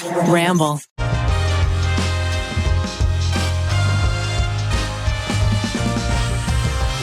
Ramble.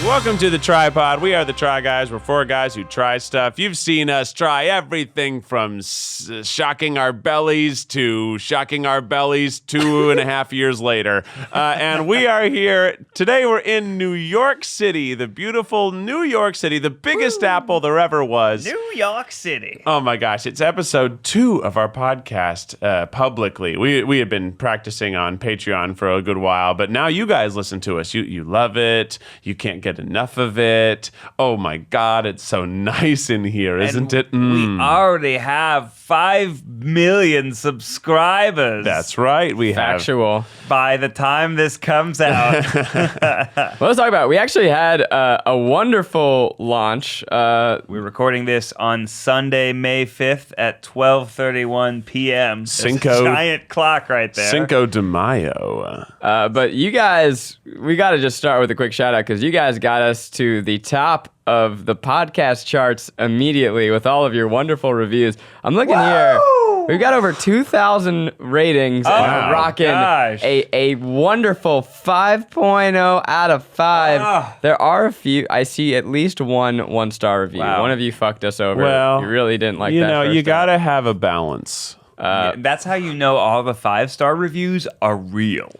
Welcome to the TryPod. We are the Try Guys. We're four guys who try stuff. You've seen us try everything from shocking our bellies to shocking our bellies 2.5 years later. And we are here. Today we're in New York City, the beautiful New York City, the biggest apple there ever was. New York City. Oh my gosh, it's episode 2 of our podcast publicly. We had been practicing on Patreon for a good while, but now you guys listen to us. You love it. You can't get enough of it. Oh my God, it's so nice in here, isn't it? We already have 5 million subscribers. That's right, we have. Factual. By the time this comes out. Well, let's talk about it. We actually had a wonderful launch. We're recording this on Sunday, May 5th at 12:31 p.m. There's Cinco- a giant clock right there. Cinco de Mayo. But you guys, we got to just start with a quick shout out because you guys got us to the top of the podcast charts immediately with all of your wonderful reviews. I'm looking here. We've got over 2,000 ratings and rocking a wonderful 5.0 out of 5. There are a few. I see at least one star review. Wow. One of you fucked us over. Well, you really didn't like that. You know, first you time. gotta have a balance. That's how you know all the 5-star reviews are real.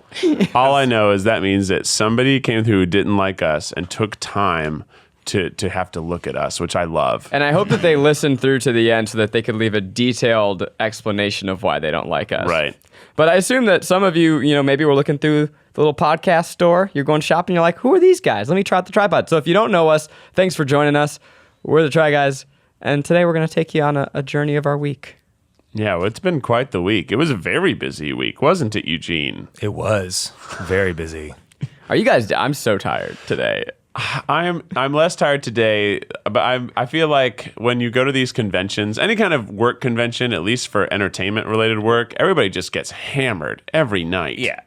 All I know is that means that somebody came through who didn't like us and took time to have to look at us, which I love. And I hope that they listened through to the end so that they could leave a detailed explanation of why they don't like us. Right. But I assume that some of you, maybe were looking through the little podcast store. You're going shopping. You're like, who are these guys? Let me try out the TryPod. So if you don't know us, thanks for joining us. We're the Try Guys. And today we're going to take you on a journey of our week. Yeah, well, it's been quite the week. It was a very busy week, wasn't it, Eugene? It was very busy. Are you guys, I'm so tired today. I'm less tired today, but I feel like when you go to these conventions, any kind of work convention, at least for entertainment related work, everybody just gets hammered every night. Yeah,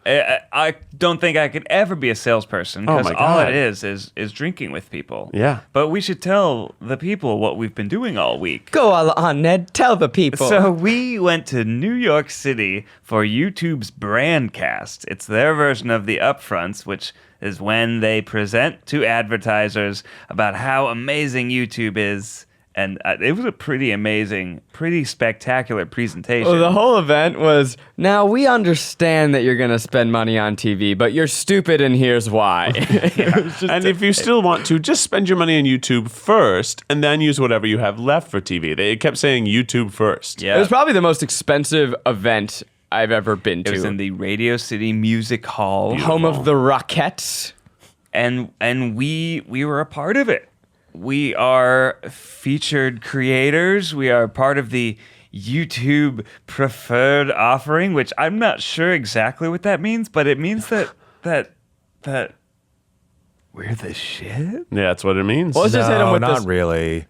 I don't think I could ever be a salesperson because my all God. it is drinking with people. Yeah. But we should tell the people what we've been doing all week. Go on, Ned. Tell the people. So we went to New York City for YouTube's Brandcast. It's their version of the upfronts, which is when they present to advertisers about how amazing YouTube is. And it was a pretty amazing, pretty spectacular presentation. Well, the whole event was, now we understand that you're going to spend money on TV, but you're stupid and here's why. And if you still want to, just spend your money on YouTube first and then use whatever you have left for TV. They kept saying YouTube first. Yeah. It was probably the most expensive event I've ever been to. It was in the Radio City Music Hall. Home of the Rockettes. And we were a part of it. We are featured creators. We are part of the YouTube preferred offering, which I'm not sure exactly what that means, but it means that we're the shit. Yeah, that's what it means. Well, let's just hit him with not this. really.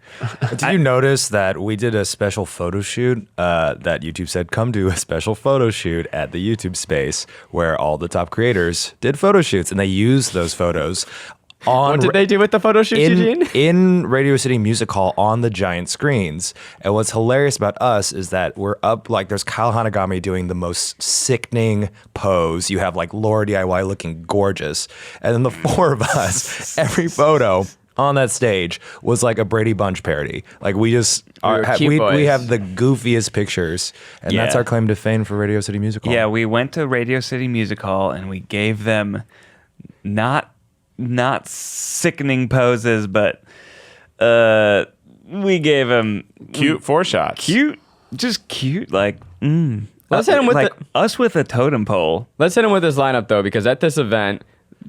Did you notice that we did a special photo shoot that YouTube said, come do a special photo shoot at the YouTube space where all the top creators did photo shoots and they used those photos on What did they do with the photo shoot, Eugene? in Radio City Music Hall on the giant screens. And what's hilarious about us is that we're up, like there's Kyle Hanagami doing the most sickening pose. You have like Laura DIY looking gorgeous. And then the four of us, every photo on that stage was like a Brady Bunch parody. Like we just were cute boys. we have the goofiest pictures. And that's Yeah. our claim to fame for Radio City Music Hall. Yeah, we went to Radio City Music Hall and we gave them not sickening poses, but we gave them Cute 4 shots. just cute, like Let's hit him with like us with a totem pole. Let's hit him with this lineup, though, because at this event,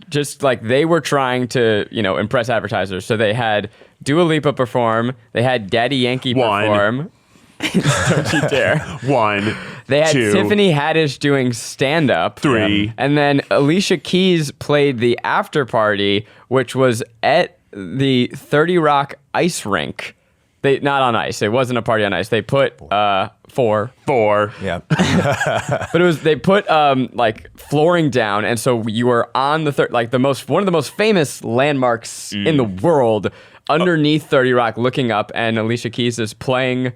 just like they were trying to, impress advertisers. So they had Dua Lipa perform. They had Daddy Yankee perform. Don't you dare. 1, They had 2, Tiffany Haddish doing stand-up. 3. And then Alicia Keys played the after party, which was at the 30 Rock ice rink. Not on ice. It wasn't a party on ice. They put 4. Yeah. But they put like flooring down, and so you were on the one of the most famous landmarks in the world underneath 30 Rock, looking up, and Alicia Keys is playing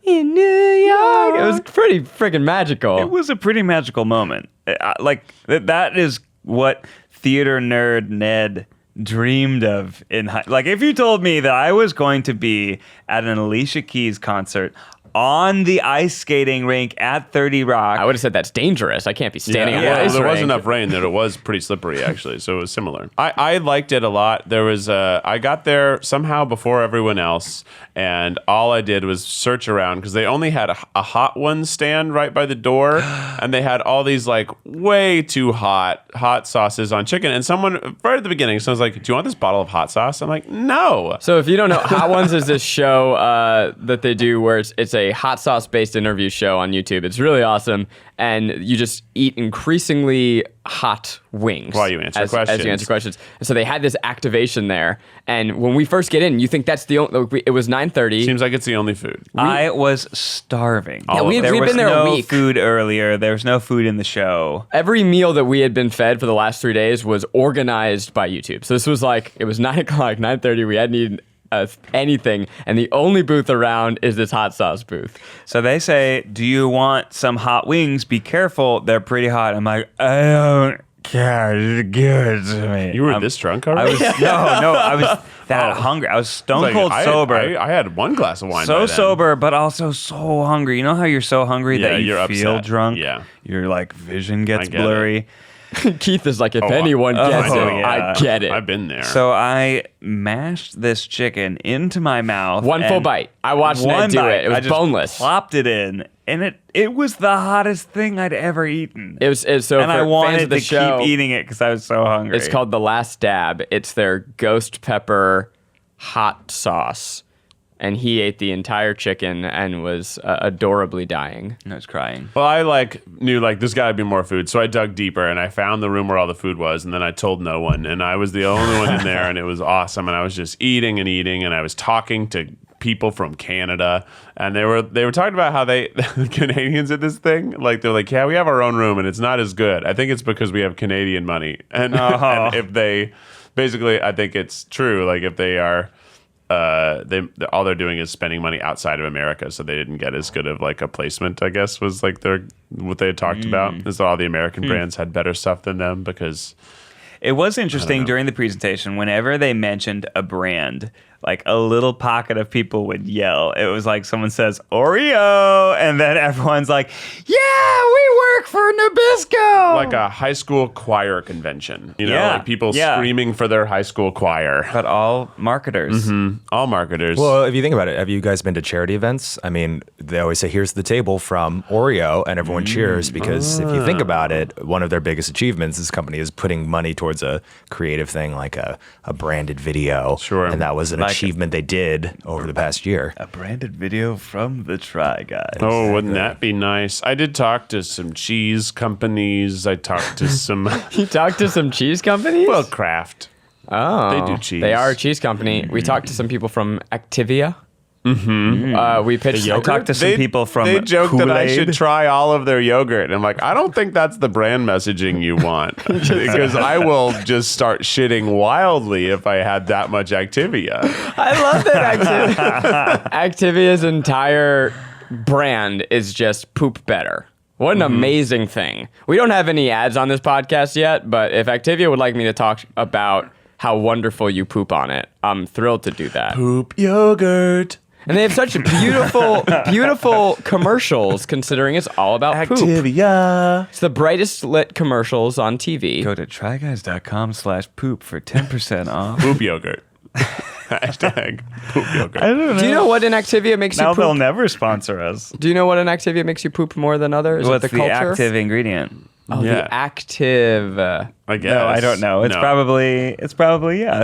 in New York. It was pretty freaking magical. It was a pretty magical moment. That is what theater nerd Ned dreamed of like if you told me that I was going to be at an Alicia Keys concert on the ice skating rink at 30 Rock. I would have said that's dangerous. I can't be standing on the ice there rink. was enough rain that it was pretty slippery, actually, so it was similar. I liked it a lot. There was I got there somehow before everyone else, and all I did was search around because they only had a Hot Ones stand right by the door, and they had all these like way too hot sauces on chicken. And someone right at the beginning, someone's like, "Do you want this bottle of hot sauce?" I'm like, "No." So if you don't know, Hot Ones is this show that they do where it's a hot sauce based interview show on YouTube. It's really awesome, and you just eat increasingly hot wings while you answer questions. As you answer questions. And so they had this activation there, and when we first get in, you think that's the only. It was 9:30. Seems like it's the only food. I was starving. Yeah, we'd there was been there no a week. food earlier. There was no food in the show. Every meal that we had been fed for the last 3 days was organized by YouTube. So this was like, it was 9 o'clock, 9:30. We hadn't eaten anything, and the only booth around is this hot sauce booth. So they say, "Do you want some hot wings? Be careful, they're pretty hot." I'm like, "I don't care. Just give it to me." You were this drunk I already? was I was that hungry. I was stone cold sober. I had one glass of wine. So by then. sober, but also so hungry. You know how you're so hungry Yeah, that you you're feel upset. drunk? Yeah. Your like vision gets I get blurry. Keith is like, if anyone gets oh, it, yeah. I get it. I've been there. So I mashed this chicken into my mouth. One full and bite. I watched Ned do it. It was I just boneless. Plopped it in, and it was the hottest thing I'd ever eaten. It was so and for I fans wanted of the to show, keep eating it because I was so hungry. it's called The Last Dab. It's their ghost pepper hot sauce. And he ate the entire chicken and was adorably dying. I was crying. Well, I knew there's got to be more food, so I dug deeper and I found the room where all the food was, and then I told no one, and I was the only one in there, and it was awesome, and I was just eating and eating, and I was talking to people from Canada, and they were talking about how the Canadians did this thing, they're like, yeah, we have our own room, and it's not as good. I think it's because we have Canadian money, and, and if they basically, I think it's true, if they are. All they're doing is spending money outside of America, so they didn't get as good of a placement, I guess, was what they had talked about, is that all the American brands had better stuff than them, because it was interesting during the presentation, whenever they mentioned a brand, a little pocket of people would yell. It was like someone says Oreo, and then everyone's like, yeah, we work for Nabisco. like a high school choir convention, Yeah, people yeah. screaming for their high school choir. But all marketers. All marketers. Well, if you think about it, have you guys been to charity events? I mean, they always say, here's the table from Oreo, and everyone cheers because if you think about it, one of their biggest achievements, this company is putting money towards a creative thing like a branded video. Sure. And that was an achievement they did over the past year. A branded video from the Try Guys. Oh, wouldn't that be nice? I did talk to some cheese companies. I talked to some, You talked to some cheese companies? Kraft. Oh, They do cheese. They are a cheese company. We talked to some people from Activia. We pitched. I talked to some people from They joked that I Kool-Aid. should try all of their yogurt. And I'm like, I don't think that's the brand messaging you want. Because I will just start shitting wildly if I had that much Activia. I love that Activia's entire brand is just poop better. What an amazing thing. We don't have any ads on this podcast yet, but if Activia would like me to talk about how wonderful you poop on it, I'm thrilled to do that. Poop yogurt. And they have such beautiful commercials, considering it's all about poop. Activia. It's the brightest lit commercials on TV. Go to tryguys.com/poop for 10% off. Poop yogurt. Hashtag poop yogurt. I don't know. Do you know what an Activia makes Now you they'll poop? never sponsor us. Do you know what an Activia makes you poop more than others? What's Is it the culture? active ingredient? Oh, Yeah. the active. I guess. No, I don't know. It's No. probably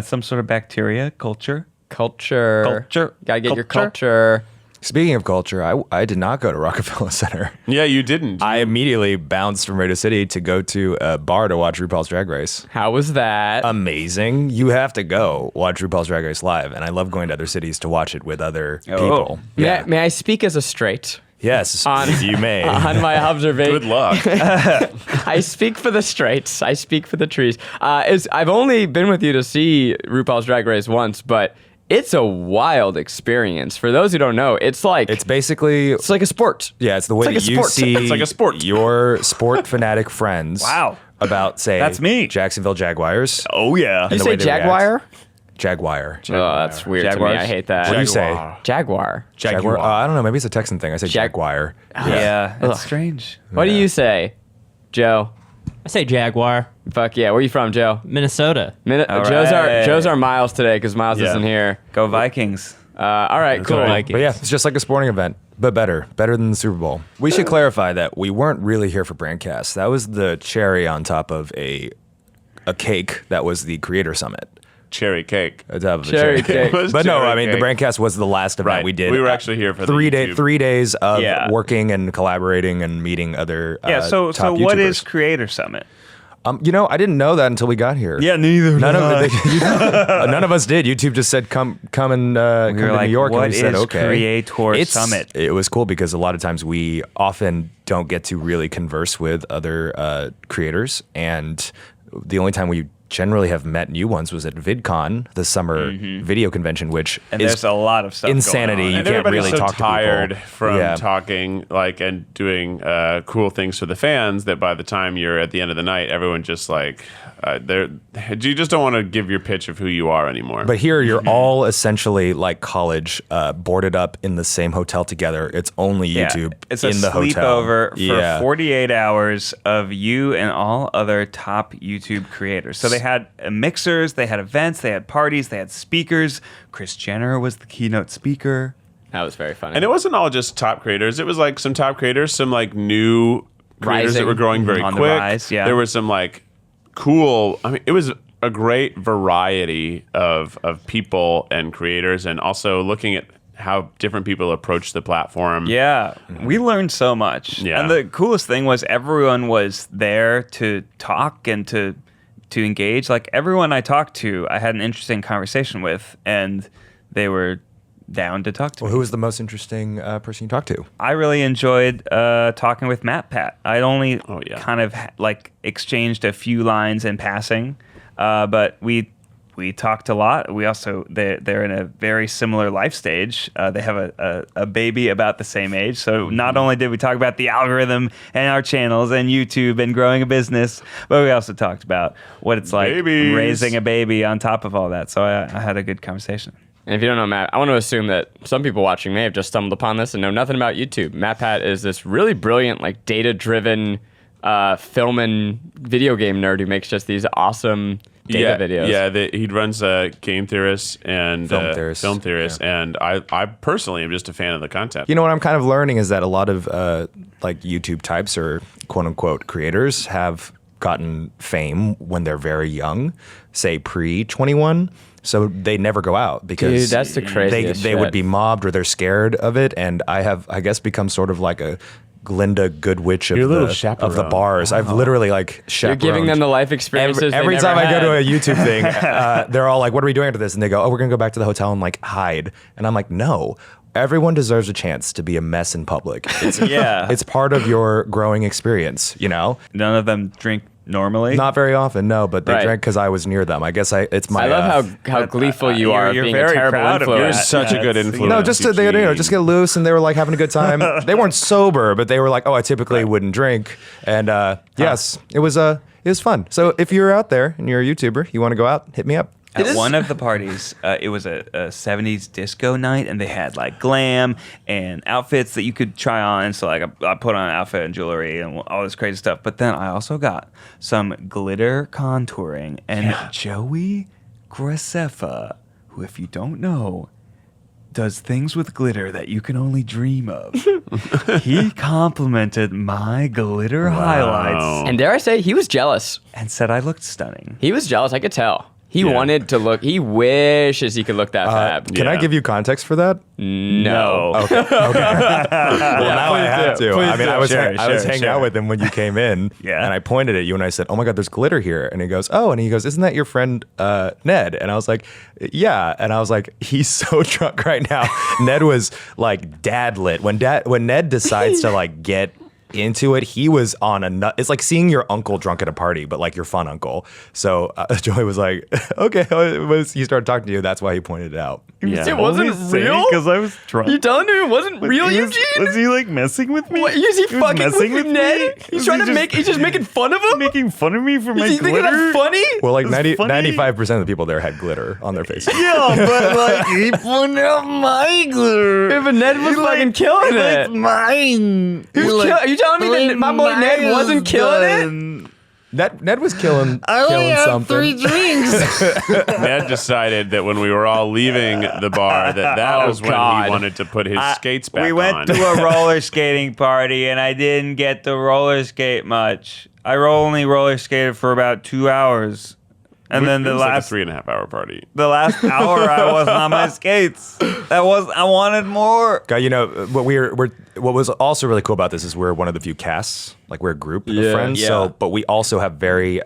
some sort of bacteria culture. Culture. Culture. Gotta get your Culture. culture. Speaking of culture, I did not go to Rockefeller Center. Yeah, you didn't. I immediately bounced from Radio City to go to a bar to watch RuPaul's Drag Race. How was that? Amazing. You have to go watch RuPaul's Drag Race live. And I love going to other cities to watch it with other people. May I speak as a straight? Yes, On- you may. On my observation, Good luck. I speak for the straights. I speak for the trees. I've only been with you to see RuPaul's Drag Race once, but It's a wild experience. For those who don't know, it's like It's basically it's like a sport. yeah, it's the way like that a you sport. see It's like a sport. your sport fanatic friends. Wow. About say That's me. Jacksonville Jaguars. Oh yeah. You the say way they react. Jaguar? Jaguar. Oh, that's weird to Jaguars? me. I hate that. What do you say? Jaguar. Jaguar. I don't know. Maybe it's a Texan thing. I say Jaguar. Yeah, it's strange. What do you say, Joe? I say Jaguar, Fuck yeah. Where are you from, Joe? Minnesota. All Joe's right. our Miles today because Miles isn't here. Go Vikings. All right, cool. right. But yeah, it's just like a sporting event, but better than the Super Bowl. We should clarify that we weren't really here for Brandcast. That was the cherry on top of a cake that was the Creator Summit. Cherry cake. On top of the Cherry cake. It was But no, cherry I mean, the cake. Brandcast was the last event Right. we did. We were actually here for the 3 YouTube. days of Yeah. working and collaborating and meeting other Yeah. So top what YouTubers. is Creator Summit? I didn't know that until we got here. neither. None of us did. YouTube just said come and come were to like, New York, what and we said is okay. Creator Summit? It was cool because a lot of times we often don't get to really converse with other creators, and the only time we generally have met new ones was at VidCon, the summer video convention, which And is there's a lot of stuff insanity. going You on. And can't everybody's really so talk to people. tired from Yeah. talking and doing cool things for the fans that by the time you're at the end of the night, everyone just like you just don't want to give your pitch of who you are anymore. But here, you're all essentially like college, boarded up in the same hotel together. It's only YouTube It's in a the hotel. sleepover for 48 hours of you and all other top YouTube creators. So they had mixers, they had events, they had parties, they had speakers. Kris Jenner was the keynote speaker. That was very funny. and it wasn't all just top creators. It was like some top creators, some like new creators Rising. that were growing very On the quick. rise, yeah. There were some like cool. I mean, it was a great variety of people and creators, and also looking at how different people approach the platform. Yeah, we learned so much. Yeah. And the coolest thing was everyone was there to talk and to engage. Like everyone I talked to, I had an interesting conversation with, and they were down to talk to Well, me. who was the most interesting person you talked to? I really enjoyed talking with Matt Pat. I'd only kind of like exchanged a few lines in passing, but we talked a lot. We also they're in a very similar life stage. They have a baby about the same age. So not only did we talk about the algorithm and our channels and YouTube and growing a business, but we also talked about what it's like Babies. raising a baby on top of all that. So I had a good conversation. And if you don't know Matt, I want to assume that some people watching may have just stumbled upon this and know nothing about YouTube. Matt Pat is this really brilliant, like data-driven film and video game nerd who makes just these awesome data videos. Yeah, he runs Game Theorists and Film Theorists. Film Theorists, and I personally am just a fan of the content. You know what I'm kind of learning is that a lot of like YouTube types or quote unquote creators have gotten fame when they're very young, say pre 21. So they never go out because Dude, that's the craziest they would shit. be mobbed or they're scared of it. And I have, I guess, become sort of like a Glinda Goodwitch of, You're a little the chaperone. bars. I've literally like You're chaperoned. giving them the life experiences Every they time never I go to a had. YouTube thing, they're all like, "What are we doing after this?" And they go, "Oh, we're gonna go back to the hotel and like hide." And I'm like, "No, everyone deserves a chance to be a mess in public. It's, Yeah. it's part of your growing experience, you know. None of them drink normally. Not very often, no, but they Right. drank because I was near them. I guess it's my. I love how gleeful you are of you're being very a terrible proud of influence. You're such a good That's- influence. No, just to just get loose, and they were like having a good time. They weren't sober, but they were like, "Oh, I typically wouldn't drink." And yes, it was fun. So if you're out there and you're a YouTuber, you want to go out, hit me up. At one of the parties, it was a 70s disco night, and they had like glam and outfits that you could try on. So like I put on an outfit and jewelry and all this crazy stuff. But then I also got some glitter contouring, and Joey Graceffa, who, if you don't know, does things with glitter that you can only dream of. He complimented my glitter highlights And dare I say, he was jealous. and said I looked stunning. He was jealous. I could tell. He Yeah. wanted to look. He wishes he could look that fab. Can I Yeah. give you context for that? No. Okay. Well, now I have to. I mean, I was Sure, I was sure, hanging sure. out with him when you came in, Yeah. and I pointed at you and I said, "Oh my God, there's glitter here." And he goes, "Oh," and he goes, "Isn't that your friend Ned?" And I was like, "Yeah." And I was like, "He's so drunk right now." Ned was like dad lit when Ned decides to like get into it. He was on a nut. It's like seeing your uncle drunk at a party, but like your fun uncle. So Joey was like, okay, he started talking to you. That's why he pointed it out. Yeah. It wasn't real? Because I was drunk. You telling me it wasn't real, Eugene? Was he like messing with me? What, is he fucking messing with with Ned? me? He's trying to make. He's just making fun of him. Making fun of me for my Is he thinking glitter? that's funny? Well, like That's funny. 95% of the people there had glitter on their faces. Yeah, but like he pointed out my glitter. Yeah, but Ned was fucking killing it. It's mine. Are you telling me that my boy Ned wasn't killing it? Ned was killing something. 3 drinks. Ned decided that when we were all leaving the bar, that was when God. he wanted to put his skates back on. We went to a roller skating party, and I didn't get to roller skate much. I only roller skated for about 2 hours. And then it was like a last 3.5 hour party. the last hour I wasn't on my skates. I wanted more. Guy, what was also really cool about this is we're one of the few casts, like we're a group of friends. yeah. So, but we also have very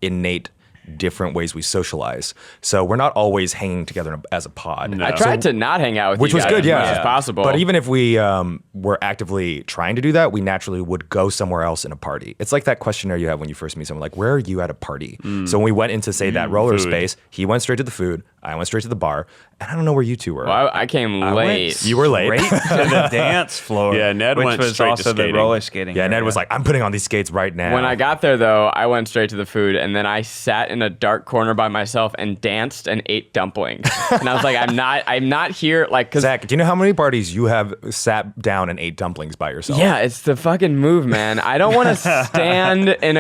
innate different ways we socialize. So we're not always hanging together as a pod. No. I tried to not hang out with Which you was guys good, as much yeah. as possible. But even if we were actively trying to do that, we naturally would go somewhere else in a party. It's like that questionnaire you have when you first meet someone, like, where are you at a party? So when we went into, say, that roller food. space, he went straight to the food, I went straight to the bar, and I don't know where you two were. Well, I came late. You were late. Right to the dance floor. Yeah, Ned which went was straight to also skating. the roller skating. Yeah, Ned area. was like, I'm putting on these skates right now. When I got there, though, I went straight to the food, and then I sat in a dark corner by myself and danced and ate dumplings. And I was like, I'm not here, like, because Zach, do you know how many parties you have sat down and ate dumplings by yourself? yeah, it's the fucking move, man. I don't want to stand in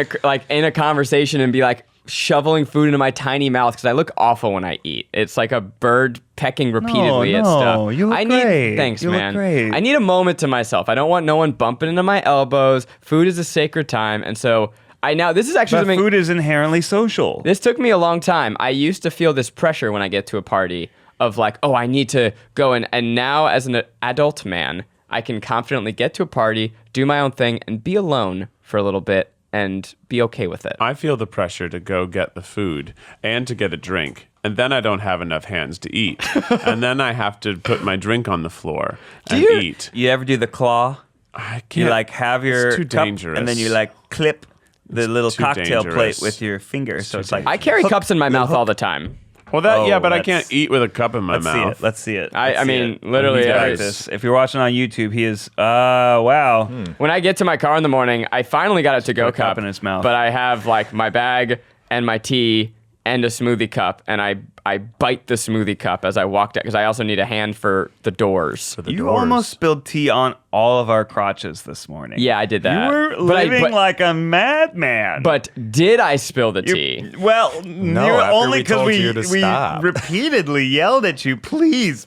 a conversation and be like shoveling food into my tiny mouth because I look awful when I eat. It's like a bird pecking repeatedly at stuff. You look great. Thanks, You look man. great. I need a moment to myself. I don't want no one bumping into my elbows. Food is a sacred time, and so this is actually But something. food is inherently social. This took me a long time. I used to feel this pressure when I get to a party of like, oh, I need to go in. And now as an adult man, I can confidently get to a party, do my own thing, and be alone for a little bit and be okay with it. I feel the pressure to go get the food and to get a drink. And then I don't have enough hands to eat. And then I have to put my drink on the floor and eat. You ever do the claw? I can't. You like have your It's too cup dangerous. and then you like clip the little too cocktail plate dangerous. with your finger. So it's like I carry cups in my mouth all the time. Well, that Oh, but I that's- can't eat with a cup in my let's see mouth. it. Let's see it. I Let's see mean, it. literally, He's got I- this. If you're watching on YouTube, he is. Wow. When I get to my car in the morning, I finally got a to-go Put a cup cup in his mouth. But I have like my bag and my tea and a smoothie cup, and I bite the smoothie cup as I walked out because I also need a hand for the doors. You almost spilled tea on all of our crotches this morning. Yeah, I did that. You were But I- living like a madman. But did I spill the tea? Well, No, after only we because told we you to stop. repeatedly yelled at you. Please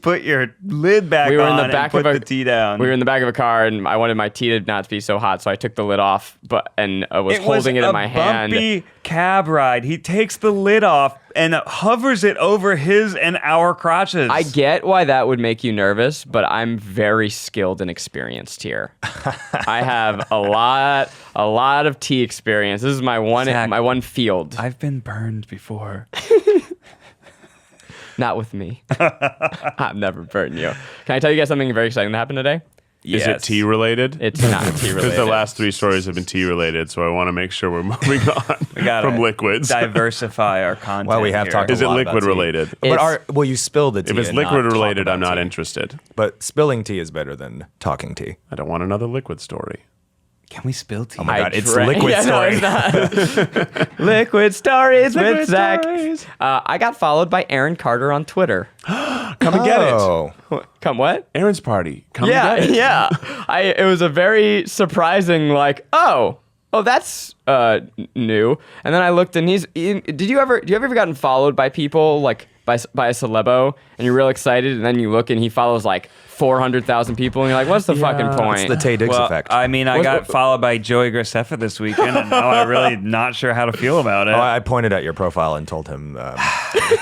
put your lid back We were on in the back and of put the tea down. We were in the back of a car, and I wanted my tea to not be so hot, so I took the lid off, and was holding it in my hand. bumpy cab ride. He takes the lid off and hovers it over his and our crotches. I get why that would make you nervous, but I'm very skilled and experienced here. I have a lot of tea experience. This is my Zach, one field. I've been burned before. Not with me. I've never burned you. Can I tell you guys something very exciting that happened today? Is it tea related? It's not tea related. Because the last 3 stories have been tea related, so I want to make sure we're moving on We gotta from liquids. diversify our content. Well, we have here. talked a Is it lot about liquid tea. related? But you spill the tea. If it's and liquid not talk related, I'm about not tea. interested. But spilling tea is better than talking tea. I don't want another liquid story. Can we spill tea? Oh my God, it's drank- liquid Yeah, no, story. it's not. Liquid stories with Zach. I got followed by Aaron Carter on Twitter. Come and get it. Oh, Come what? Aaron's party. Come Yeah, and get it. yeah. It was a very surprising, like, oh, that's new. And then I looked, and did you ever gotten followed by people like by a celebo, and you're real excited, and then you look, and he follows like 400,000 people, and you're like, what's the fucking point? it's the Tay Diggs Well, effect. I mean, I got followed by Joey Graceffa this weekend, and now I'm really not sure how to feel about it. I pointed at your profile and told him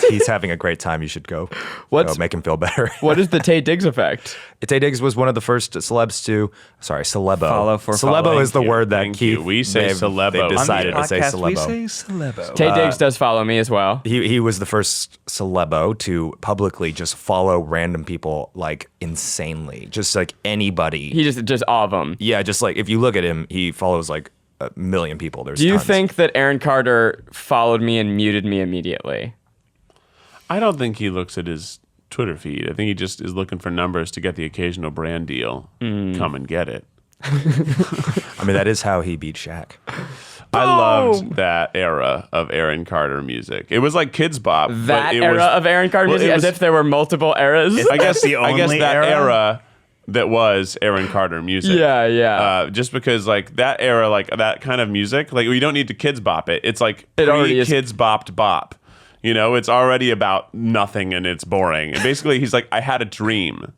he's having a great time. You should go. What's- Make him feel better. What is the Tay Diggs effect? Tay Diggs was one of the first celebs to. Sorry, celebo. Follow for celebo following. is the word that Thank Keith. you. We say celebo. They've On the decided to say Podcast, we celebo. say celebo. Tay Diggs does follow me as well. He was the first celebo to publicly just follow random people like in insanely. Just like anybody. He just all of them. Yeah, just like if you look at him, he follows like a million people. There's Do you tons. think that Aaron Carter followed me and muted me immediately? I don't think he looks at his Twitter feed. I think he just is looking for numbers to get the occasional brand deal. Come and get it. I mean, that is how he beat Shaq. I loved that era of Aaron Carter music. It was like Kids Bop. That but it era was, of Aaron Carter well, music, it as was- if there were multiple eras. I guess the only that era? era that was Aaron Carter music. Yeah. Just because like that era, like that kind of music, like we don't need to Kids Bop it. It's like It already is. Kids Bopped Bop. You know, it's already about nothing and it's boring. And basically, he's like, I had a dream,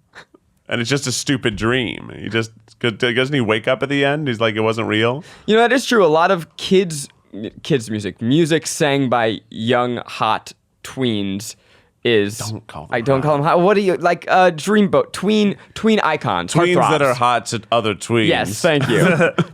and it's just a stupid dream. He just doesn't he wake up at the end? He's like, it wasn't real. You know, that is true. A lot of kids music sang by young hot tweens is Don't call them I don't call them hot. What do you like? Dreamboat tween icons, Tweens that heartthrobs. are hot to other tweens. Yes, thank you.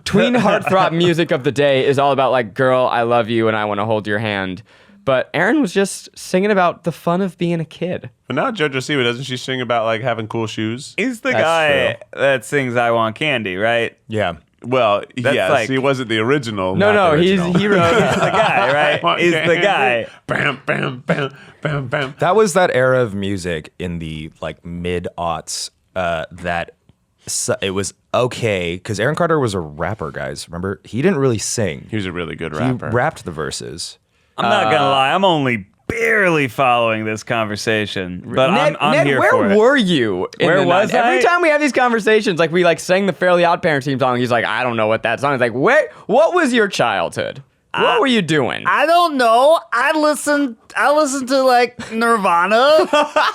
Tween heartthrob music of the day is all about like, girl, I love you and I want to hold your hand. But Aaron was just singing about the fun of being a kid. But now JoJo Siwa, doesn't she sing about like having cool shoes? He's the That's guy true. that sings "I Want Candy," right? Yeah. Well, That's yes, like- he wasn't the original. No, not the he original. wrote. He's the guy, right? He's the guy. Bam, bam, bam, bam, bam. That was that era of music in the like mid-aughts that it was okay because Aaron Carter was a rapper, guys. Remember, he didn't really sing. He was a really good He rapper. rapped the verses. I'm not gonna lie. I'm only barely following this conversation, but Ned, I'm here where for it. were you? In Where the was 90s? Every I? time we have these conversations, like we like sang the Fairly Odd Parents theme song. He's like, I don't know what that song is. Like, what was your childhood? What were you doing? I don't know. I listen to like Nirvana.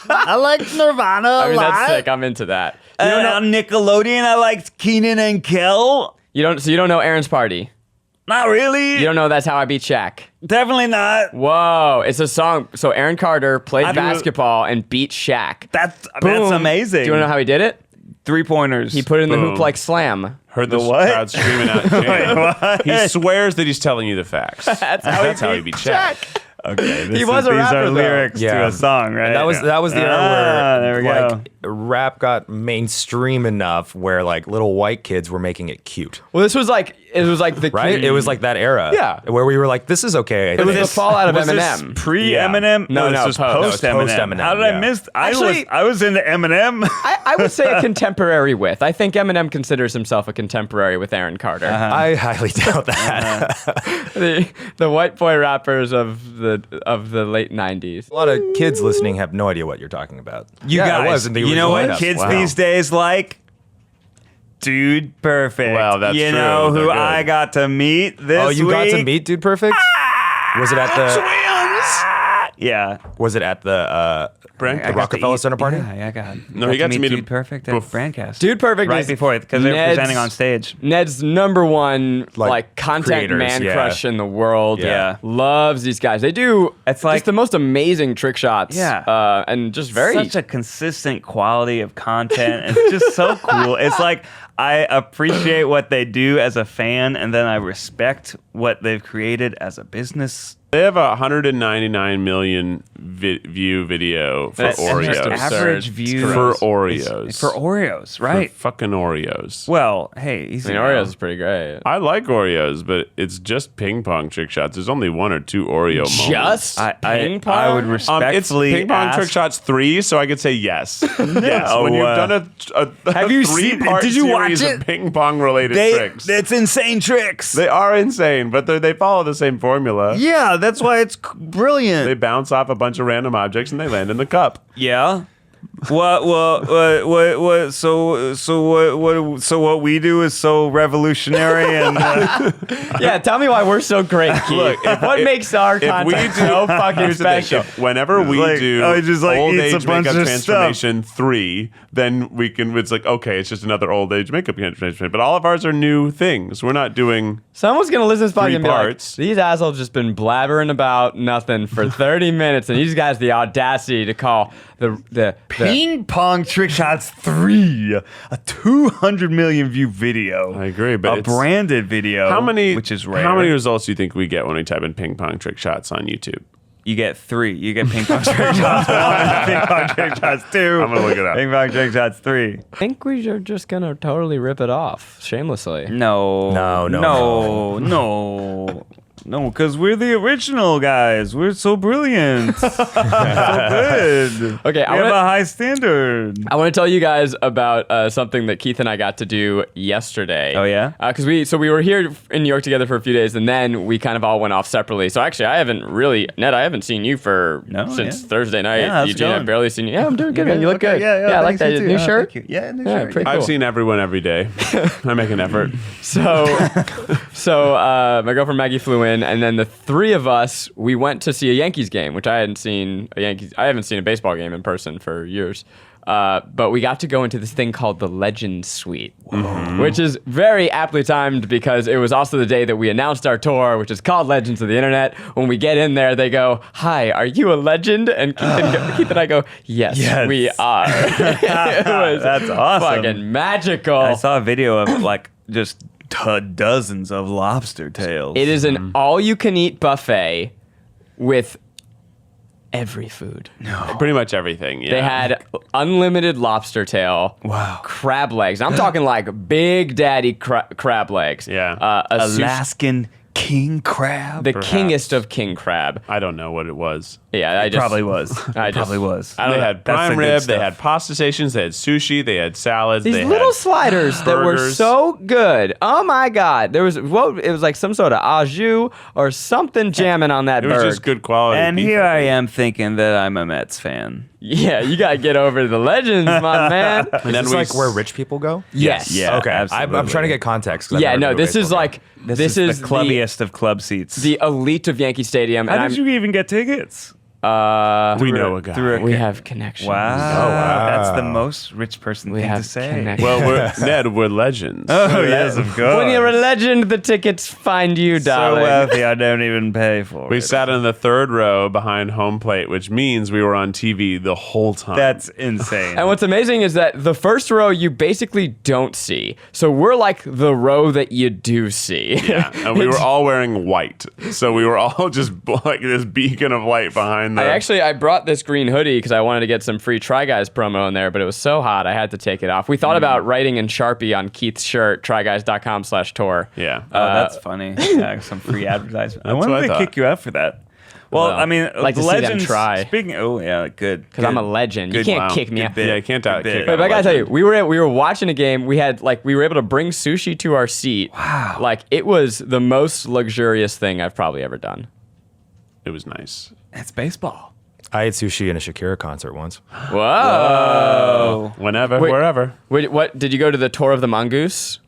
I like Nirvana I mean, that's sick. I'm into that. You don't know. on Nickelodeon, I liked Keenan and Kel. So you don't know Aaron's Party. Not really. You don't know That's How I Beat Shaq. Definitely not. Whoa, it's a song. So Aaron Carter played I do- basketball and beat Shaq. That's Boom. amazing. Do you want to know how he did it? 3-pointers. He put it in the Boom. hoop like slam. Heard the what? crowd screaming out. Jam. what? He swears that he's telling you the facts. That's how he beat Shaq. Okay, He was a these rapper, are though. lyrics to Yeah. a song, right? That was the era there where we like go. rap got mainstream enough where like little white kids were making it cute, Well, it was like the right? It was like that era, Yeah. where we were like, this is okay. It was the fallout of Was this Eminem. pre-Eminem? No, this no, was post. post No, it was Eminem. post-Eminem, How did I yeah. miss? Actually- I was into Eminem. I would say a contemporary with. I think Eminem considers himself a contemporary with Aaron Carter. I highly doubt that. The white boy rappers of the late 90s. A lot of kids listening have no idea what you're talking about. You Yeah, guys, it was in the you know original what lineup. kids Wow. these days like? Dude Perfect. Well, that's you true. know who They're good. I got to meet this Oh, you got to week? meet Dude Perfect? Was it at the? Yeah. Was it at the Rockefeller Center party? Yeah, I got. No, he got to meet him Dude Perfect at Brandcast. Dude Perfect right is before it because they were Ned's- presenting on stage. Ned's number one Like, content creators, man yeah. crush in the world. Yeah. Loves these guys. They do It's like- just the most amazing trick shots. Yeah. And just very Such a consistent quality of content. It's just so cool. It's like I appreciate what they do as a fan, and then I respect what they've created as a business. They have a 199 million view video for That's Oreos. just average It's views For Oreos. For Oreos, right? For fucking Oreos. Well, hey, I easy mean, now. Oreos is pretty great. I like Oreos, but it's just ping pong trick shots. There's only one or two Oreo moments. Just ping pong? I would It's respectfully ping pong ask, trick shots 3, so I could say yes. Yes. When you've done a have you seen- 3-part did you watch series it? of ping pong related They, tricks. it's insane tricks. They are insane, but they follow the same formula. Yeah, that's why it's brilliant. They bounce off a bunch of random objects and they land in the cup. Yeah. What? So what we do is so revolutionary and Yeah, tell me why we're so great, Keith. Look, what makes our content so fucking Here's the thing, special? whenever we like, do I just, like, old eats a age bunch makeup of transformation 3, then we can. It's like, okay, it's just another old age makeup transformation. But all of ours are new things. We're not doing. Someone's gonna listen to this podcast 3 and be like, parts. these assholes just been blabbering about nothing for 30 minutes, and these guys the audacity to call the Ping Pong Trick Shots 3, a 200 million view video. I agree, but a it's- branded video. How many? Which is rare. How many results do you think we get when we type in ping pong trick shots on YouTube? you get 3. You get ping pong trick shots 1, ping pong trick shots 2. I'm gonna look it up. Ping pong trick shots 3. I think we are just gonna totally rip it off shamelessly. No, because we're the original guys. We're so brilliant. So good. Okay, we have a high standard. I want to tell you guys about something that Keith and I got to do yesterday. Oh, yeah? Because we were here in New York together for a few days, and then we kind of all went off separately. So actually, I haven't seen you since Thursday night. Yeah, how's it Eugene, going? I've barely seen you. Yeah, I'm doing good, man. You look Okay, good. yeah, I like thanks, that you new too. shirt. Thank you. Yeah, new Yeah, shirt. pretty I've cool. seen everyone every day. I make an effort. So my girlfriend Maggie flew in, and then the 3 of us, we went to see a Yankees game, which I haven't seen a baseball game in person for years. But we got to go into this thing called the Legend Suite, which is very aptly timed because it was also the day that we announced our tour, which is called Legends of the Internet. When we get in there, they go, "Hi, are you a legend?" And Keith and I go, yes, we are. It was That's awesome. fucking magical. I saw a video of like just dozens of lobster tails. It is an all-you-can-eat buffet with every food. Pretty much everything. Yeah. They had unlimited lobster tail. Wow. Crab legs. I'm talking like Big Daddy crab legs. Yeah. Alaskan king crab. the perhaps. kingest of king crab. I don't know what it was. Yeah, I just Probably was. I just- Probably was. I don't They know. had That's the prime good rib. They stuff. had pasta stations. They had sushi. They had salads. These they little had sliders that were burgers. so good. Oh my God. It was like some sort of au jus or something jamming on that It was burger. just good quality. And beef, here I I think. am thinking that I'm a Mets fan. Yeah, you got to get over the legends, my man. And Is then this we like where rich people go? Yes. Yeah. Okay. I'm absolutely. trying to get context. 'cause I've Yeah, never no, been to a this is baseball like game. This is the clubbiest of club seats. the elite of Yankee Stadium. How and did you even get tickets? We know a guy. we have connections. Wow. wow. That's the most rich person We thing have to say. connections. Well, we're legends. Oh, yes, of course. When you're a legend, the tickets find you, so darling. wealthy, I don't even pay for We it. sat in the 3rd row behind home plate, which means we were on TV the whole time. That's insane. And what's amazing is that the first row you basically don't see. So we're like the row that you do see. yeah, and we were all wearing white, so we were all just like this beacon of light behind the. I brought this green hoodie because I wanted to get some free Try Guys promo in there, but it was so hot I had to take it off. We thought about writing in Sharpie on Keith's shirt, tryguys.com/tour. Yeah. Oh, that's funny. Yeah, some free advertisement. I That's wonder what I if they thought. kick you out for that. Well, Well, I mean, like the to see them legends. try. Speaking, oh yeah, good. Because I'm a legend. You Good- can't wow. kick me Good out. bit. Yeah, you can't Good kick bit. out. But I gotta tell you, Legend. we were watching a game. We were able to bring sushi to our seat. Wow. Like it was the most luxurious thing I've probably ever done. It was nice. It's baseball. I ate sushi in a Shakira concert once. Whoa. Whenever, Wait. wherever. Wait, what did you go to the tour of the Mongoose?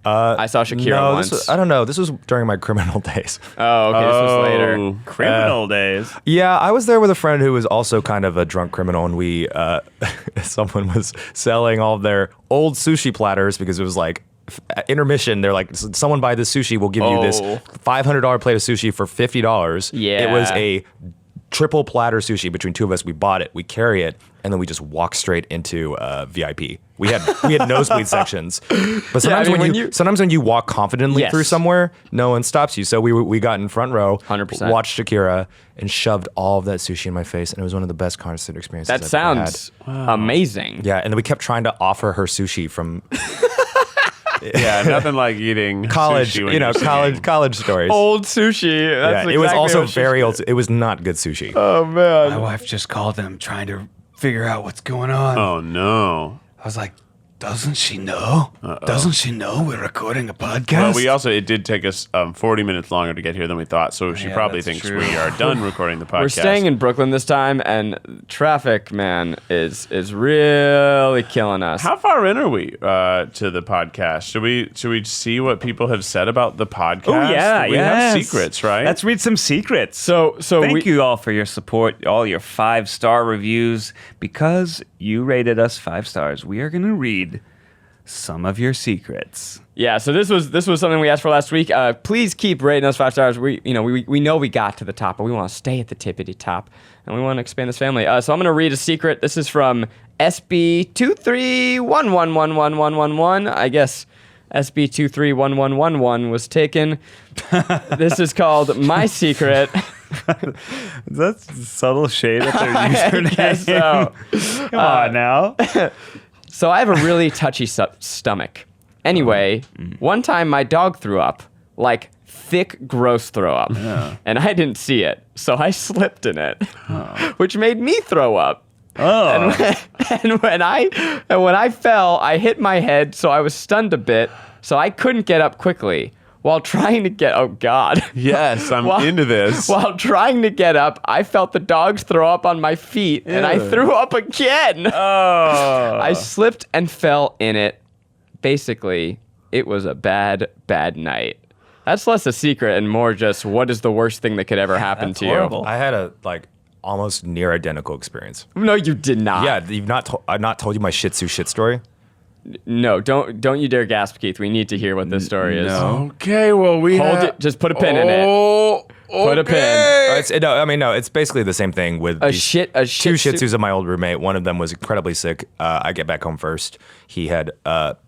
I saw Shakira No, once. I don't know. This was during my criminal days. Oh, okay, this was later. Oh. Criminal days. Yeah, I was there with a friend who was also kind of a drunk criminal, and we, someone was selling all of their old sushi platters because it was like intermission. They're like, someone buy this sushi, we'll give you this Oh. $500 plate of sushi for $50. Yeah. It was a triple platter sushi between 2 of us. We bought it, we carry it, and then we just walk straight into VIP. We had nosebleed sections, but sometimes mean, when you walk confidently Yes. through somewhere, no one stops you. So we got in front row, 100%. watched Shakira, and shoved all of that sushi in my face, and it was one of the best concert experiences That I've ever had. sounds amazing. Yeah, and then we kept trying to offer her sushi from Yeah, nothing like eating college, sushi when you're college stories. Old sushi. That's yeah, it was exactly also what she very said. old. It was not good sushi. Oh man. My wife just called them trying to figure out what's going on. Oh no. I was like, doesn't she know? Doesn't she know we're recording a podcast? Well, it did take us 40 minutes longer to get here than we thought, so she Yeah, probably that's thinks true. we are done recording the podcast. We're staying in Brooklyn this time, and traffic, man, is really killing us. How far in are we to the podcast? Should we see what people have said about the podcast? Oh yeah, we have secrets, right? Let's read some secrets. So Thank you all for your support, all your 5-star reviews. Because you rated us 5 stars, we are going to read some of your secrets. Yeah, so this was something we asked for last week. Please keep rating us 5 stars. We know we got to the top, but we want to stay at the tippity top, and we want to expand this family. So I'm going to read a secret. This is from SB23111111. I guess SB231111 was taken. This is called My Secret. That's subtle shade at their username. I guess so. Come on now. So I have a really touchy stomach. Anyway, one time my dog threw up, like thick, gross throw up, and I didn't see it, so I slipped in it, which made me throw up. Oh. And when I fell, I hit my head, so I was stunned a bit, so I couldn't get up quickly. While trying to get, oh God. Yes, I'm into this. While trying to get up, I felt the dogs throw up on my feet, and I threw up again. Oh. I slipped and fell in it. Basically, it was a bad, bad night. That's less a secret and more just what is the worst thing that could ever happen That's to horrible. I had a almost near identical experience. you. No, you did not. Yeah, I've not told you my Shih Tzu shit story. No, don't you dare gasp, Keith. We need to hear what this story is. Okay, well, we Hold have... it. Just put a pin in it. Oh, Put a pin. It's basically the same thing with A these Shih two Shih Tzu- Tzus of my old roommate. One of them was incredibly sick. I get back home first. He had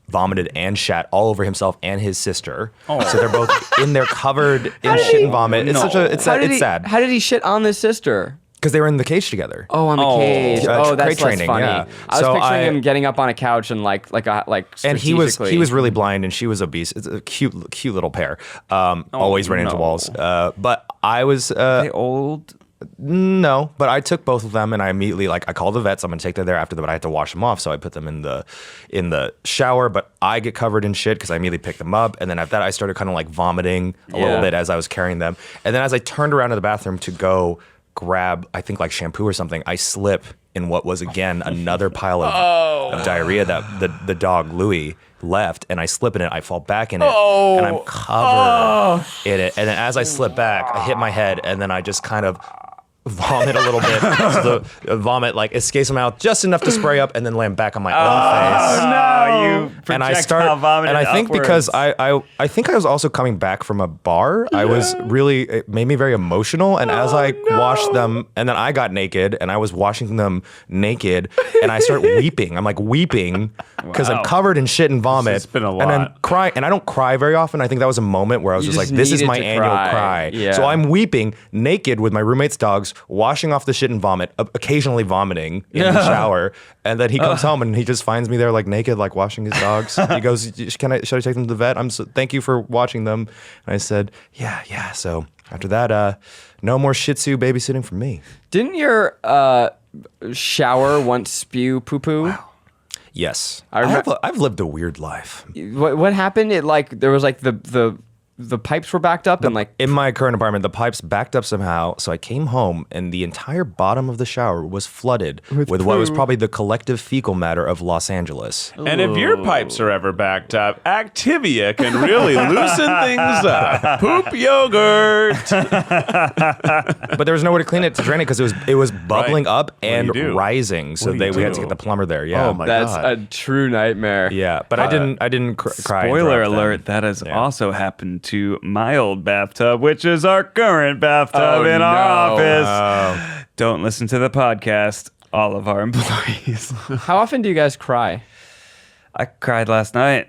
vomited and shat all over himself and his sister. So they're both in there covered in shit and vomit. It's sad How did he shit on his sister? because they were in the cage together. Oh, on the cage. That's crate less training, funny. yeah. I was So picturing him getting up on a couch and like And he was strategically- really blind and she was obese. It's a cute little pair. Always ran into walls. But I was They old. no, but I took both of them and I immediately I called the vets. I'm gonna take them there after but I had to wash them off, so I put them in the shower. But I get covered in shit because I immediately picked them up, and then after that I started kind of vomiting a little bit as I was carrying them. And then as I turned around to the bathroom to go grab shampoo or something, I slip in what was again another pile of diarrhea that the dog Louie left, and I slip in it. I fall back in it, and I'm covered in it. And then as I slip back, I hit my head, and then I just kind of vomit a little bit. So the vomit escapes my mouth just enough to spray up, and then land back on my own face. Oh no! You And I projectile vomited and I think upwards. because I think I was also coming back from a bar. I was it made me very emotional. And as I washed them, and then I got naked, and I was washing them naked, and I start weeping. I'm weeping because I'm covered in shit and vomit. It's been a And then lot. crying, and I don't cry very often. I think that was a moment where I was You just just this is needed my to annual cry. cry. Yeah. So I'm weeping naked with my roommate's dogs, washing off the shit and vomit, occasionally vomiting in the shower. And then he comes home and he just finds me there naked, washing his dogs. He goes, should I take them to the vet? Thank you for watching them. And I said, yeah. So after that, no more Shih Tzu babysitting for me. Didn't your shower once spew poo poo? Yes. remember- I've lived a weird life. What happened? It there was the pipes were backed up and In my current apartment, the pipes backed up somehow, so I came home and the entire bottom of the shower was flooded with what was probably the collective fecal matter of Los Angeles. And if your pipes are ever backed up, Activia can really loosen things up. Poop yogurt. But there was nowhere to clean it to drain it because it was bubbling up and do you do? rising. So What do you we had to do? get the plumber there. Yeah. Oh my that's God. a true nightmare. Yeah, but I didn't cry. and Spoiler drop them. alert, that has also happened to my old bathtub, which is our current bathtub in our office. Don't listen to the podcast, all of our employees. How often do you guys cry? I cried last night.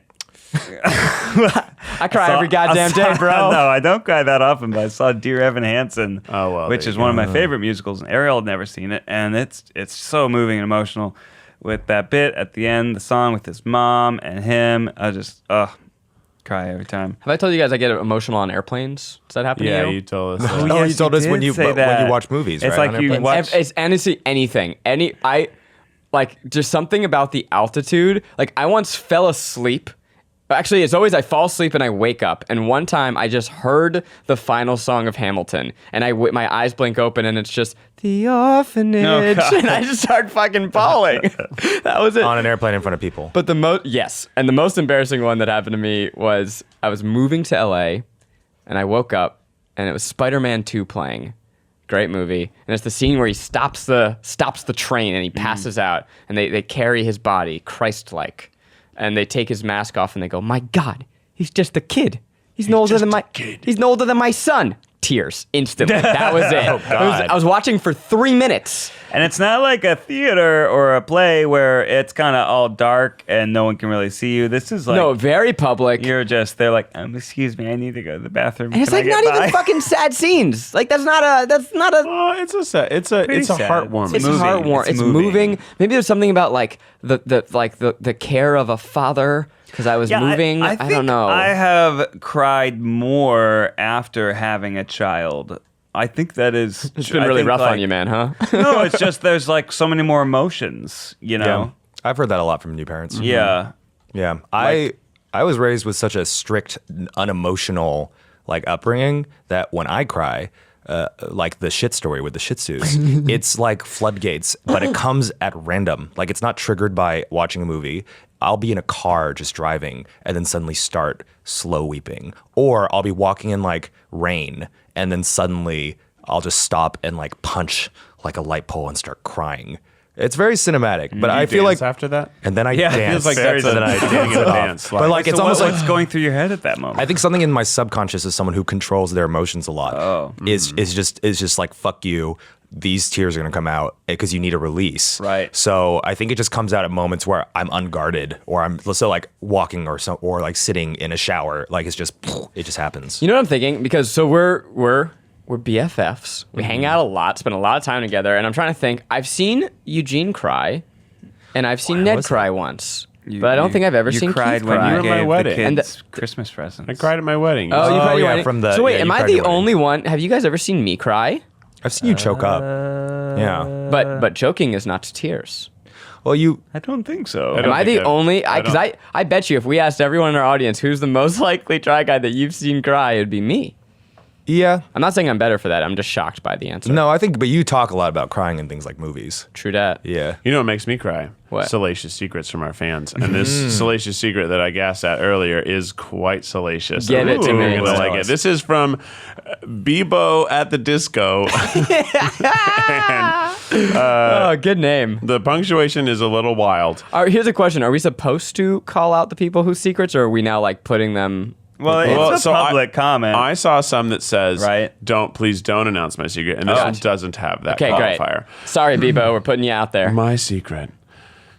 I cry every goddamn day, bro. No, I don't cry that often, but I saw Dear Evan Hansen, which there is you one of my favorite musicals, and Ariel had never seen it, and it's so moving and emotional with that bit at the end, the song with his mom and him. I just, cry every time. Have I told you guys I get emotional on airplanes? Does that happen Yeah, to you? you told us. Oh, that. you told us when you watch movies, It's right? like on you airplanes? watch. It's honestly anything. Just something about the altitude. I once fell asleep. Actually, it's always I fall asleep and I wake up. And one time I just heard the final song of Hamilton, and my eyes blink open, and it's just the orphanage, and I just start fucking bawling. That was it. On an airplane in front of people. But the most embarrassing one that happened to me was I was moving to LA, and I woke up, and it was Spider-Man 2 playing. Great movie. And it's the scene where he stops the train and he passes out, and they carry his body, Christ-like. And they take his mask off and they go, "My God, he's just a kid. He's no older than my son." tears instantly. That was it. I was watching for 3 minutes. And it's not like a theater or a play where it's kind of all dark and no one can really see you. This is like... No, very public. They're like, excuse me, I need to go to the bathroom. And it's like not even fucking sad scenes. Like that's not a. Oh, it's heartwarming. It's heartwarming. It's moving. Maybe there's something about like the care of a father. Because I was moving. I don't know. I have cried more after having a child. I think that is... It's been really rough on you, man, huh? No, it's just there's like so many more emotions, you know? Yeah. I've heard that a lot from new parents. Yeah. Yeah. I was raised with such a strict, unemotional like upbringing that when I cry, like the shit story with the Shih Tzus, it's like floodgates, but it comes at random. Like it's not triggered by watching a movie. I'll be in a car just driving and then suddenly start slow weeping. Or I'll be walking in like rain and then suddenly I'll just stop and like punch like a light pole and start crying. It's very cinematic, but I feel like after that, and then I dance. it feels like that's and then I dance. But like it's almost like what's going through your head at that moment. I think something in my subconscious as someone who controls their emotions a lot is just like fuck you. These tears are gonna come out because you need a release. Right. So I think it just comes out at moments where I'm unguarded or I'm so like walking or like sitting in a shower. Like it just happens. You know what I'm thinking? Because so we're BFFs. We hang out a lot, spend a lot of time together, and I'm trying to think. I've seen Eugene cry, and I've seen Ned cry once. But I don't think I've ever seen cried Keith when cry. you gave my wedding. the And kids Christmas presents. I cried at my wedding. Oh, you cried at your wedding? from the. So wait, yeah, am you I cried at the your wedding. only one? Have you guys ever seen me cry? I've seen you choke up. Yeah. But choking is not tears. Well, I don't think so. Am I the only? Because I bet you if we asked everyone in our audience who's the most likely try guy that you've seen cry, it'd be me. Yeah. I'm not saying I'm better for that. I'm just shocked by the answer. No, I think, but you talk a lot about crying in things like movies. True that. Yeah. You know what makes me cry? What? Salacious secrets from our fans. And this salacious secret that I gasped at earlier is quite salacious. Give it to me. You're gonna like it. This is from Bebo at the Disco. Oh, good name. The punctuation is a little wild. Here's a question. Are we supposed to call out the people whose secrets, or are we now like putting them... Well, it's a public comment. I saw some that says, right. Please don't announce my secret. And this one doesn't have that qualifier. Great. Sorry, Bebo, we're putting you out there. My secret.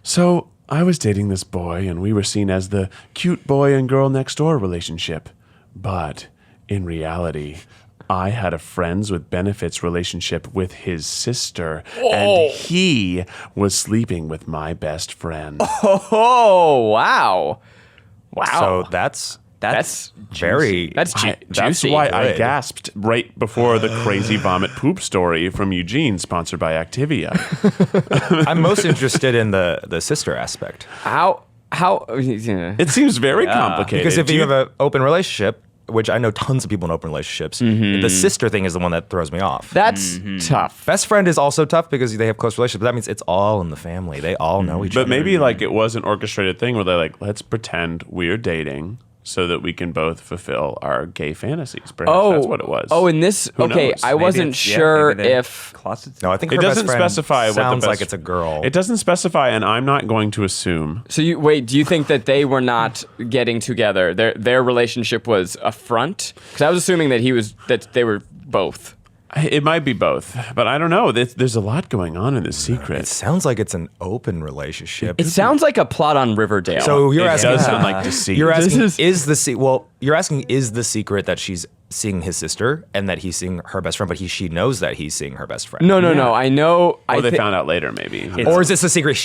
So I was dating this boy and we were seen as the cute boy and girl next door relationship. But in reality, I had a friends with benefits relationship with his sister, and he was sleeping with my best friend. Oh, wow. Wow. So that's very... That's juicy. That's why I Good. gasped right before the crazy vomit poop story from Eugene, sponsored by Activia. I'm most interested in the sister aspect. How... It seems very complicated. Because if you have an open relationship, which I know tons of people in open relationships, the sister thing is the one that throws me off. That's tough. Best friend is also tough because they have close relationships, but that means it's all in the family. They all know each other. But maybe like it was an orchestrated thing where they're like, let's pretend we're dating so that we can both fulfill our gay fantasies. Perhaps that's what it was. Oh, in this... Who okay, knows? I wasn't sure if... No, I think It her doesn't best friend specify what the sounds best, like it's a girl. It doesn't specify, and I'm not going to assume. So do you think that they were not getting together? Their relationship was a front? Because I was assuming that they were both. It might be both, but I don't know. There's a lot going on in this secret. It sounds like it's an open relationship. It sounds like a plot on Riverdale. So you're It asking, does sound like deceit. You're asking, This you're asking, is the secret that she's seeing his sister and that he's seeing her best friend, but she knows that he's seeing her best friend? No. I know. Or they found out later, maybe. Or is this a secret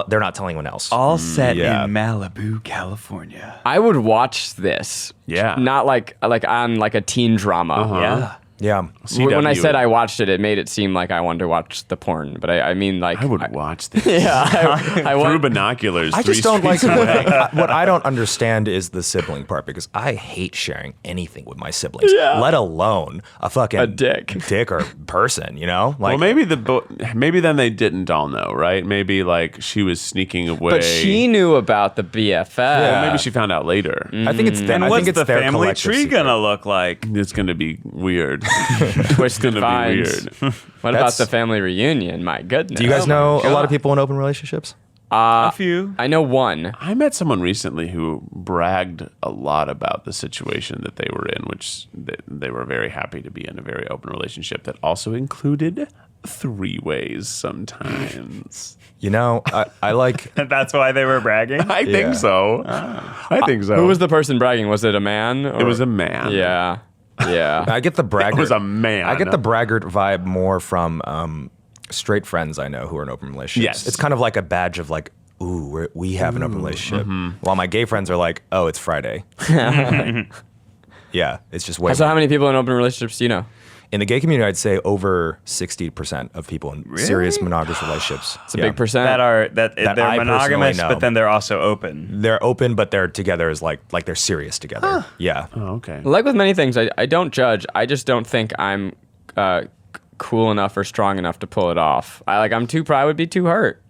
they're not telling anyone else? All set Yeah. in Malibu, California. I would watch this. Yeah. Not like on like a teen drama. Yeah. Yeah. When I CW. said I watched it, it made it seem like I wanted to watch the porn. But I mean, like... I would watch this. I Through want... binoculars. I just 3 don't like streets away. what I don't understand is the sibling part because I hate sharing anything with my siblings, let alone a fucking dick or person, you know? Like, Well, maybe then they didn't all know, right? Maybe like she was sneaking away. But she knew about the BFF. Well, maybe she found out later. I think it's them. And I what's think it's the their family collective tree secret. gonna look like? It's gonna be weird. Twisted It's gonna be finds. weird. What about the family reunion? My goodness. Do you guys know a lot God. of people in open relationships? A few. I know one. I met someone recently who bragged a lot about the situation that they were in, which they were very happy to be in a very open relationship that also included 3-ways sometimes. You know, I like. That's why they were bragging? I think so. I think so. Who was the person bragging? Was it a man? It was a man. Yeah. Yeah. I get the braggart. It was a man. I get the braggart vibe more from straight friends I know who are in open relationships. Yes. It's kind of like a badge of like, ooh, we have an open relationship. While my gay friends are like, oh, it's Friday. Yeah, it's just way So more. how many people in open relationships do you know? In the gay community, I'd say over 60% of people in serious monogamous relationships. It's a big percent. That That they're I monogamous, personally know. but then they're also open. They're open, but they're together as like they're serious together. Yeah. Oh, okay. Like with many things, I don't judge. I just don't think I'm cool enough or strong enough to pull it off. I would be too hurt.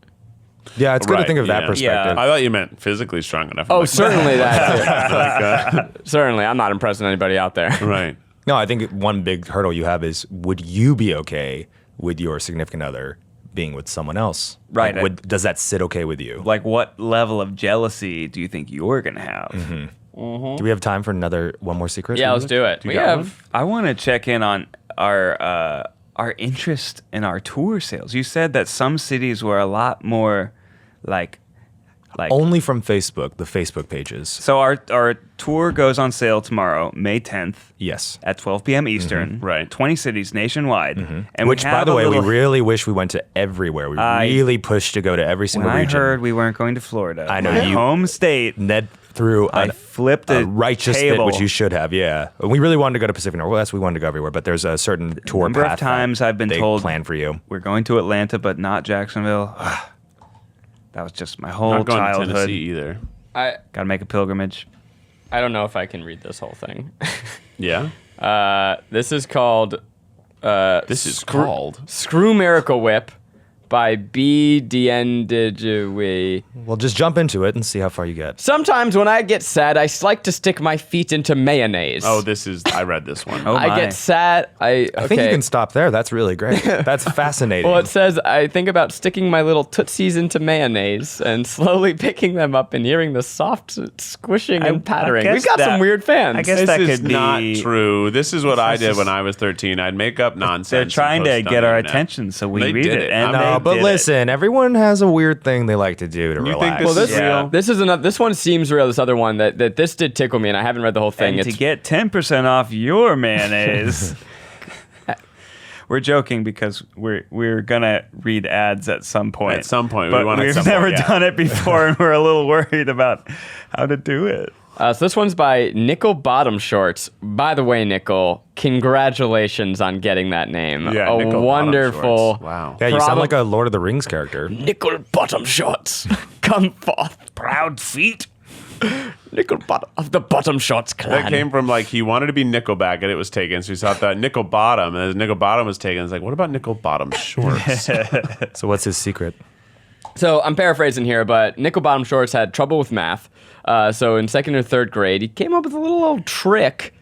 Yeah, it's good to Right, think of that yeah. perspective. I thought you meant physically strong enough. Oh, Like, certainly that too. Certainly, I'm not impressing anybody out there. right. No, I think one big hurdle you have is, would you be okay with your significant other being with someone else? Right. Like, does that sit okay with you? Like, what level of jealousy do you think you're going to have? Do we have time for one more secret? Yeah, let's do it. you We got have. one? I want to check in on our interest in our tour sales. You said that some cities were a lot more like Only from Facebook, the Facebook pages. So our tour goes on sale tomorrow, May 10th. Yes. At 12 p.m. Eastern. Right. 20 cities nationwide. And Which, we by have the a way, we little- really wish we went to everywhere. We really pushed to go to every single When I region. heard we weren't going to Florida, I know my you- home state, Ned threw I a flipped a a righteous fit, table. which you should have. Yeah, we really wanted to go to Pacific Northwest. We wanted to go everywhere, but there's a certain tour number of path times that I've been they told plan for you. we're going to Atlanta, but not Jacksonville. That was just my whole Not going to childhood. Tennessee either. I Got to make a pilgrimage. don't know if I can read this whole thing. Yeah. This is called This is called. Screw Miracle Whip by B. Diendigui. Well, just jump into it and see how far you get. Sometimes when I get sad, I like to stick my feet into mayonnaise. Oh, I read this one. Oh, I my. get sad. I think you can stop there. That's really great. That's fascinating. Well, it says, I think about sticking my little tootsies into mayonnaise and slowly picking them up and hearing the soft squishing I and pattering. guess We've got that- some weird fans. I guess This that is could not be true. This is what I This did is- when I was 13. I'd make up nonsense. They're and trying post to it on get the our internet. attention, so we They read did it. it. And No, they no, but did it. listen, everyone has a weird thing they like to do to You think relax. this well, this is real? this is another. This one seems real. This other one that this did tickle me, and I haven't read the whole thing. And to get 10% off your mayonnaise. We're joking because we're gonna read ads at some point. At some point, we but want at we've some never point, yeah. done it before, and we're a little worried about how to do it. So this one's by Nickel Bottom Shorts. By the way, Nickel, congratulations on getting that name. Yeah, a Nickel Bottom wonderful. Shorts. Wow. yeah, you sound like a Lord of the Rings character. Nickel Bottom Shorts, come forth, Proud feet. Nickel Bottom of the Bottom Shorts clan. That came from he wanted to be Nickelback and it was taken. So he thought that Nickel Bottom, and as Nickel Bottom was taken, it's like, what about Nickel Bottom Shorts? So what's his secret? So I'm paraphrasing here, but Nickel Bottom Shorts had trouble with math. So in second or third grade, he came up with a little old trick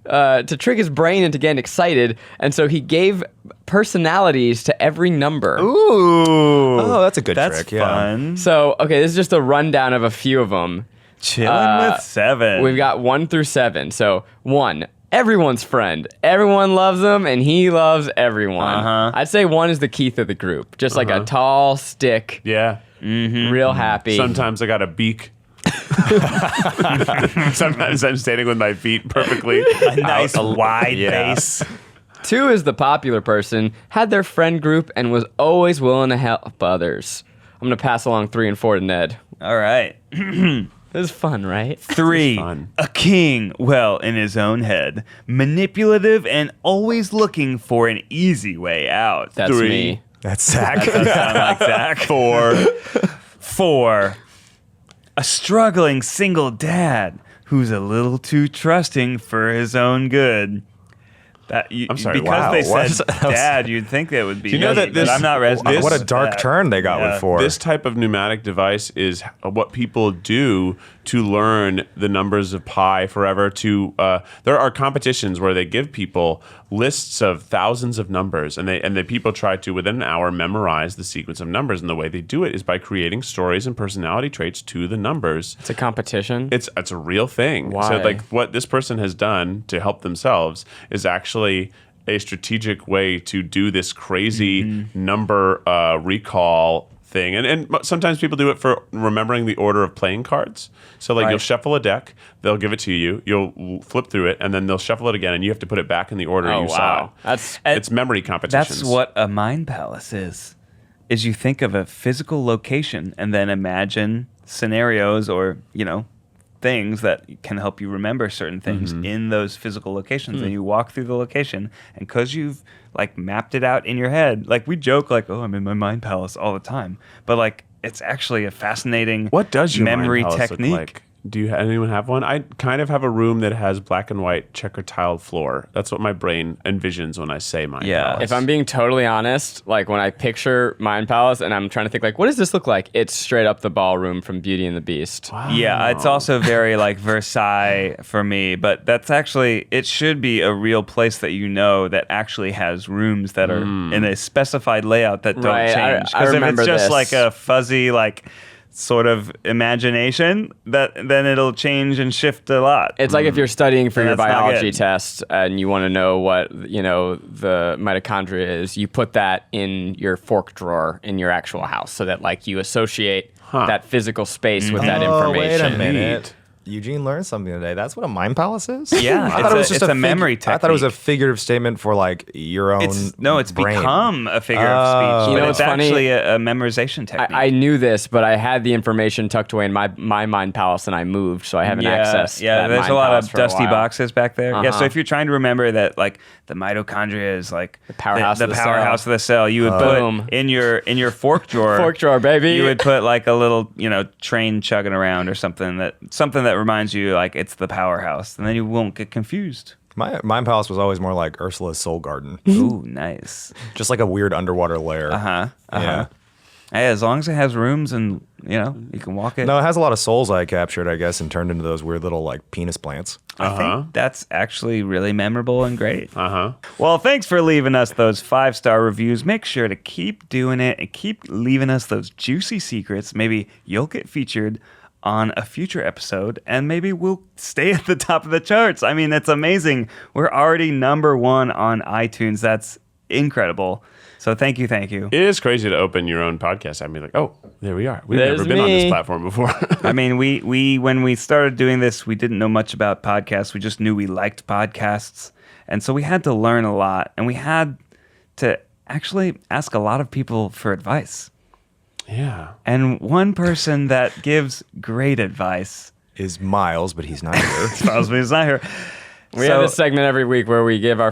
to trick his brain into getting excited. And so he gave personalities to every number. Ooh. Oh, that's a good That's trick, yeah. fun. So, okay, this is just a rundown of a few of them. Chilling with 7. We've got 1 through 7. So 1, everyone's friend. Everyone loves him, and he loves everyone. Uh-huh. I'd say 1 is the Keith of the group. Just like a tall stick, Yeah. real happy. Sometimes I got a beak. Sometimes I'm standing with my feet perfectly. a nice wide Yeah. base. 2 is the popular person, had their friend group, and was always willing to help others. I'm going to pass along 3 and 4 to Ned. All right. This is fun, right? 3, fun. a king, well, in his own head, manipulative and always looking for an easy way out. That's 3. me. That's Zach. Sound like Zach. 4, a struggling single dad who's a little too trusting for his own good. I'm sorry, because wow. they What? said dad, you'd think that would be. Do you know that but this- I'm not resonating. What a with dark that. turn they got with 4. This type of pneumatic device is what people do to learn the numbers of pi forever. There are competitions where they give people lists of thousands of numbers, and the people try to within an hour memorize the sequence of numbers. And the way they do it is by creating stories and personality traits to the numbers. It's a competition. It's a real thing. Why? So like what this person has done to help themselves is actually a strategic way to do this crazy number recall thing. And sometimes people do it for remembering the order of playing cards. So like you'll shuffle a deck, they'll give it to you, you'll flip through it, and then they'll shuffle it again, and you have to put it back in the order you saw it. It's memory competitions. That's what a mind palace is you think of a physical location and then imagine scenarios or, things that can help you remember certain things in those physical locations. And you walk through the location, and because you've like mapped it out in your head, like we joke like, oh, I'm in my mind palace all the time. But like it's actually a fascinating What does your memory mind palace technique. look like? Do anyone have one? I kind of have a room that has black and white checker tiled floor. That's what my brain envisions when I say mind palace. If I'm being totally honest, like when I picture Mind Palace and I'm trying to think like, what does this look like? It's straight up the ballroom from Beauty and the Beast. Wow. Yeah, it's also very like Versailles for me, but that's actually, it should be a real place that that actually has rooms that are in a specified layout that don't Right, I change. Because if remember it's just this. like a fuzzy, like sort of imagination, then it'll change and shift a lot. It's like if you're studying for And your that's not biology good. test and you want to know what, the mitochondria is, you put that in your fork drawer in your actual house so that like you associate that physical space with that information. Wait a minute. Eugene learned something today. That's what a mind palace is? Yeah, I thought it was just a memory I thought it was a technique. figurative statement for like your own It's brain. become a figure of speech. You know But what's it's funny? actually a memorization technique. I knew this, but I had the information tucked away in my mind palace and I moved, so I haven't accessed that there's mind a lot palace of for a dusty while. boxes back there. Yeah, so Uh-huh. if you're trying to remember that, like the mitochondria is like the powerhouse of the powerhouse cell. of the cell, you would Boom. put in your fork drawer. Fork drawer, baby. You would put like a little train chugging around or something that reminds you like it's the powerhouse, and then you won't get confused. My mind palace was always more like Ursula's soul garden. Ooh, nice. Just like a weird underwater lair. Yeah. Hey, as long as it has rooms and you can walk it. No, it has a lot of souls I captured, I guess, and turned into those weird little like penis plants. I think that's actually really memorable and great. Uh-huh. Well, thanks for leaving us those 5-star reviews. Make sure to keep doing it and keep leaving us those juicy secrets. Maybe you'll get featured on a future episode, and maybe we'll stay at the top of the charts. I mean, it's amazing. We're already #1 on iTunes. That's incredible. So thank you. It is crazy to open your own podcast and be like, oh, there we are. We've There's never been on this me. platform before. I mean, we when we started doing this, we didn't know much about podcasts. We just knew we liked podcasts. And so we had to learn a lot, and we had to actually ask a lot of people for advice. Yeah. And one person that gives great advice Is Miles, but he's not here. tells me he's not here. We have this segment every week where we give let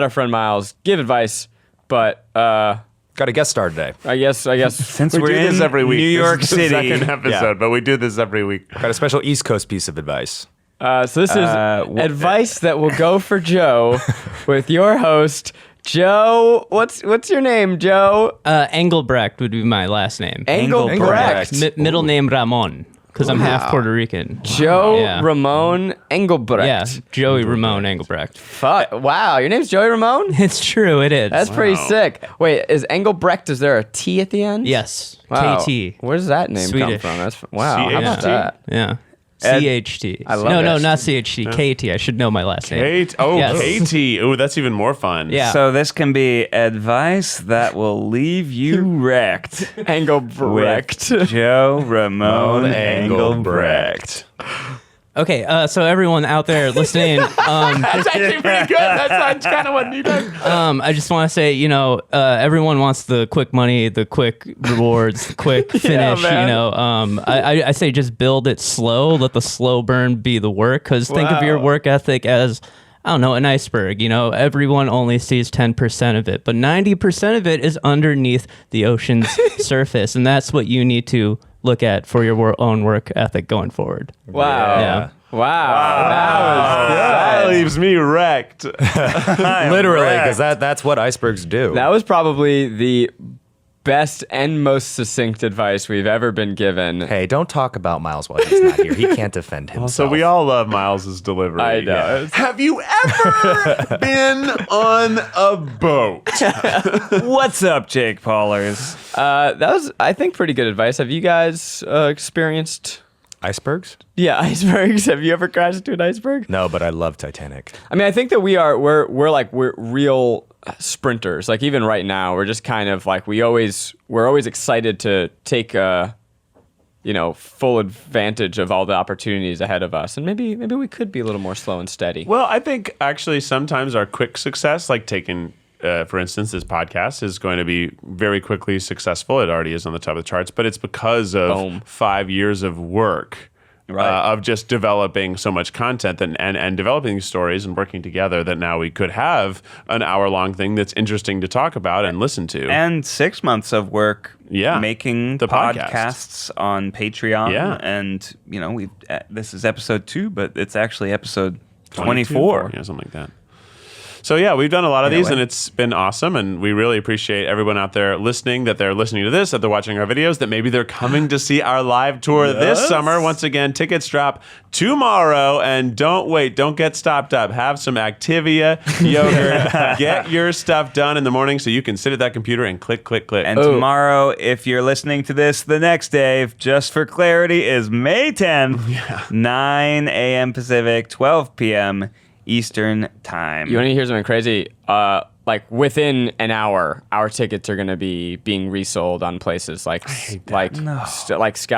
our friend Miles give advice, but Got a guest star today. I guess Since We we're do in this every week. New This York is the City, second episode, but we do this every week. Got a special East Coast piece of advice. so this is advice that will go for Joe with your host Joe. What's your name, Joe? Engelbrecht would be my last name. Engelbrecht. Middle name Ramon, because I'm half Puerto Rican. Joe Yeah. Ramon Engelbrecht. Yeah, Joey Ramon Engelbrecht. Fuck. Wow, your name's Joey Ramon? It's true, it is. That's pretty sick. Wait, is Engelbrecht, is there a T at the end? Yes, Wow. KT. Where does that name Swedish. come from? That's wow. How about CHT? that? Yeah. Ed- CHT. I love no, it. not CHT. KT. I should know my last name. Kate? Yes. Katie. Oh, that's even more fun. Yeah. So this can be advice that will leave you wrecked. Engelbrecht. With Joe Ramon Engelbrecht. Okay, so everyone out there listening, That's actually pretty good. That's kind of what he does. I just want to say, everyone wants the quick money, the quick rewards, the quick finish. man. I say just build it slow. Let the slow burn be the work. Because think of your Wow. work ethic as, I don't know, an iceberg. Everyone only sees 10% of it, but 90% of it is underneath the ocean's surface, and that's what you need to look at for your own work ethic going forward. Wow. Yeah. Wow. That leaves me wrecked. Literally, because that's what icebergs do. That was probably the best and most succinct advice we've ever been given. Hey, don't talk about Miles while he's not here. He can't defend himself. So we all love Miles's delivery. I know. Have you ever been on a boat? What's up, Jake Paulers? That was, I think, pretty good advice. Have you guys experienced... Icebergs? Yeah, icebergs. Have you ever crashed into an iceberg? No, but I love Titanic. I mean, I think that we're real sprinters. Like even right now, we're just kind of like we're always excited to take full advantage of all the opportunities ahead of us. And maybe we could be a little more slow and steady. Well, I think actually sometimes our quick success, like taking, for instance, this podcast is going to be very quickly successful. It already is on the top of the charts, but it's because of 5 years of work. Of just developing so much content and developing these stories and working together that now we could have an hour-long thing that's interesting to talk about and listen to. And 6 months of work making the podcasts on Patreon. Yeah. And, this is episode 2, but it's actually episode 24. Yeah, something like that. So yeah, we've done a lot of these, and it's been awesome, and we really appreciate everyone out there listening, that they're listening to this, that they're watching our videos, that maybe they're coming to see our live tour this summer. Once again, tickets drop tomorrow, and don't get stopped up. Have some Activia yogurt. Get your stuff done in the morning so you can sit at that computer and click. And tomorrow, if you're listening to this the next day, just for clarity, is May 10th, 9 a.m. Pacific, 12 p.m. Eastern time. You want to hear something crazy? Like within an hour, our tickets are going to be being resold on places like Scout.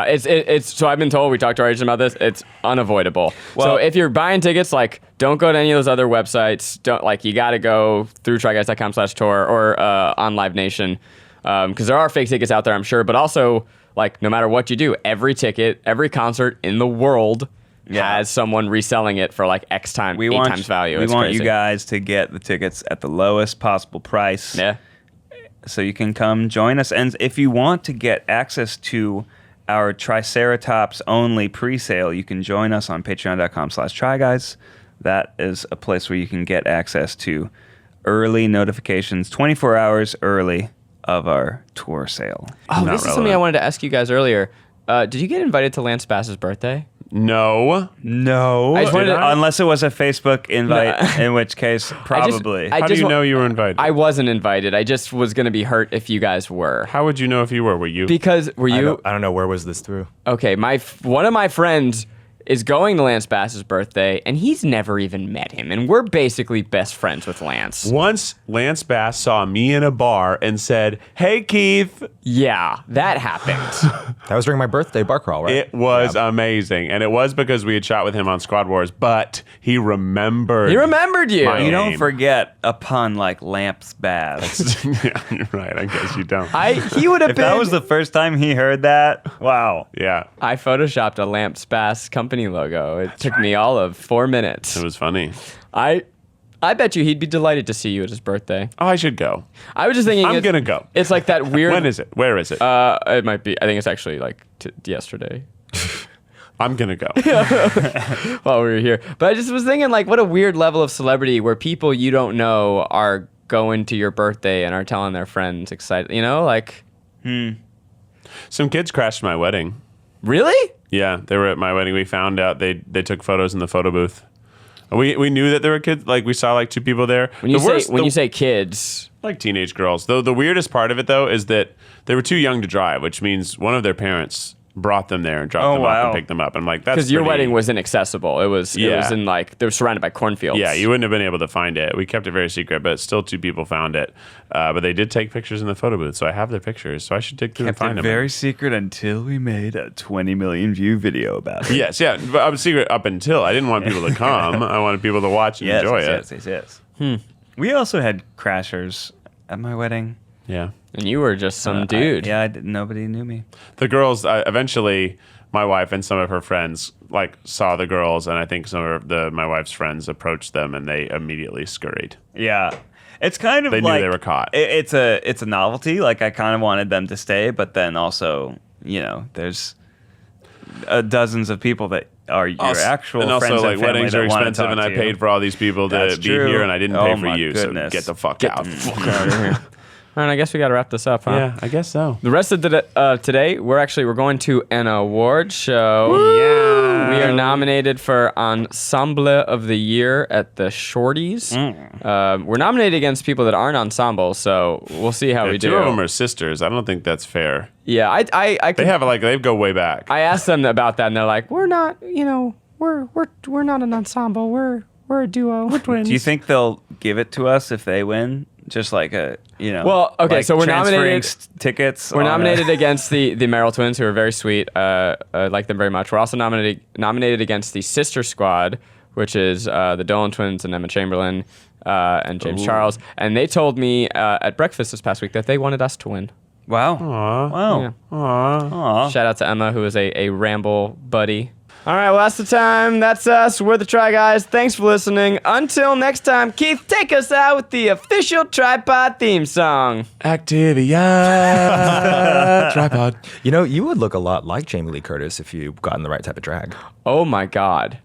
It's so I've been told. We talked to our agent about this. It's unavoidable. Well, so if you're buying tickets, don't go to any of those other websites. You got to go through tryguys.com/tour or on Live Nation because there are fake tickets out there, I'm sure. But also, no matter what you do, every ticket, every concert in the world has someone reselling it for X times, 8 times value. We It's want crazy. you guys to get the tickets at the lowest possible price. Yeah. So you can come join us. And if you want to get access to our Triceratops only pre-sale, you can join us on patreon.com/tryguys. That is a place where you can get access to early notifications, 24 hours early of our tour sale. Oh, this is something I wanted to ask you guys earlier. Did you get invited to Lance Bass's birthday? No. I just wanted to, Unless it was a Facebook invite, in which case, probably. How do you know you were invited? I wasn't invited. I just was going to be hurt if you guys were. How would you know if you were? Were you? Because were you? I don't know. Where was this through? Okay, one of my friends is going to Lance Bass's birthday, and he's never even met him, and we're basically best friends with Lance. Once Lance Bass saw me in a bar and said, "Hey, Keith." Yeah, that happened. That was during my birthday bar crawl, right? It was amazing, and it was because we had shot with him on Squad Wars, but he remembered. He remembered you. my You don't name. forget a pun like Lamps Bass. Yeah, you're right. I guess you don't. He would have If been. that was the first time he heard that, wow. Yeah, I photoshopped a Lance Bass company logo. It took me all of 4 minutes. it was funny. I bet you he'd be delighted to see you at his birthday. Oh, I should go. I was just thinking. I'm gonna go. It's like that weird. When is it? Where is it? It might be. I think it's actually yesterday. I'm gonna go. While we were here. But I just was thinking, what a weird level of celebrity where people you don't know are going to your birthday and are telling their friends excited. Some kids crashed my wedding. Really? Yeah, they were at my wedding. We found out they took photos in the photo booth. We knew that there were kids. We saw 2 people there. When you say kids, teenage girls. Though the weirdest part of it though is that they were too young to drive, which means one of their parents brought them there and dropped them off and picked them up. I'm like, that's because your wedding was inaccessible. It was in they were surrounded by cornfields. Yeah, you wouldn't have been able to find it. We kept it very secret, but still 2 people found it. But they did take pictures in the photo booth, so I have their pictures. So I should dig through and find them. Very secret until we made a 20 million view video about it. Yes, yeah. But I was secret up until I didn't want people to come. I wanted people to watch and enjoy it. Yes. We also had crashers at my wedding. Yeah. And you were just some dude. Nobody knew me. The girls, eventually, my wife and some of her friends saw the girls, and I think some of my wife's friends approached them, and they immediately scurried. Yeah. It's kind of They knew they were caught. It's a novelty. I kind of wanted them to stay, but then also, there's dozens of people that are your actual and also friends like and family weddings that are wanna expensive, talk and to I you. paid for all these people to That's be true. here, and I didn't Oh pay for my you. goodness. So get the fuck out. Fuck out of here. All right, I guess we got to wrap this up, huh? Yeah, I guess so. The rest of today, we're going to an award show. Yeah. We are nominated for Ensemble of the Year at the Shorties. We're nominated against people that aren't ensemble, so we'll see how we do. Two of them are sisters. I don't think that's fair. Yeah, I They have they go way back. I asked them about that, and they're like, "We're not, we're not an ensemble. We're a duo. We're twins." Do you think they'll give it to us if they win? Just like Well, okay, like so we're transferring nominated. tickets. We're on nominated against the Merrill twins, who are very sweet. I like them very much. We're also nominated against the Sister Squad, which is the Dolan twins and Emma Chamberlain and James Charles. And they told me at breakfast this past week that they wanted us to win. Wow. Aww. Wow. Yeah. Aw. Shout out to Emma, who is a ramble buddy. All right, well, that's the time. That's us. We're the Try Guys. Thanks for listening. Until next time, Keith, take us out with the official TryPod theme song. Activia. TryPod. You know, you would look a lot like Jamie Lee Curtis if you got in the right type of drag. Oh, my God.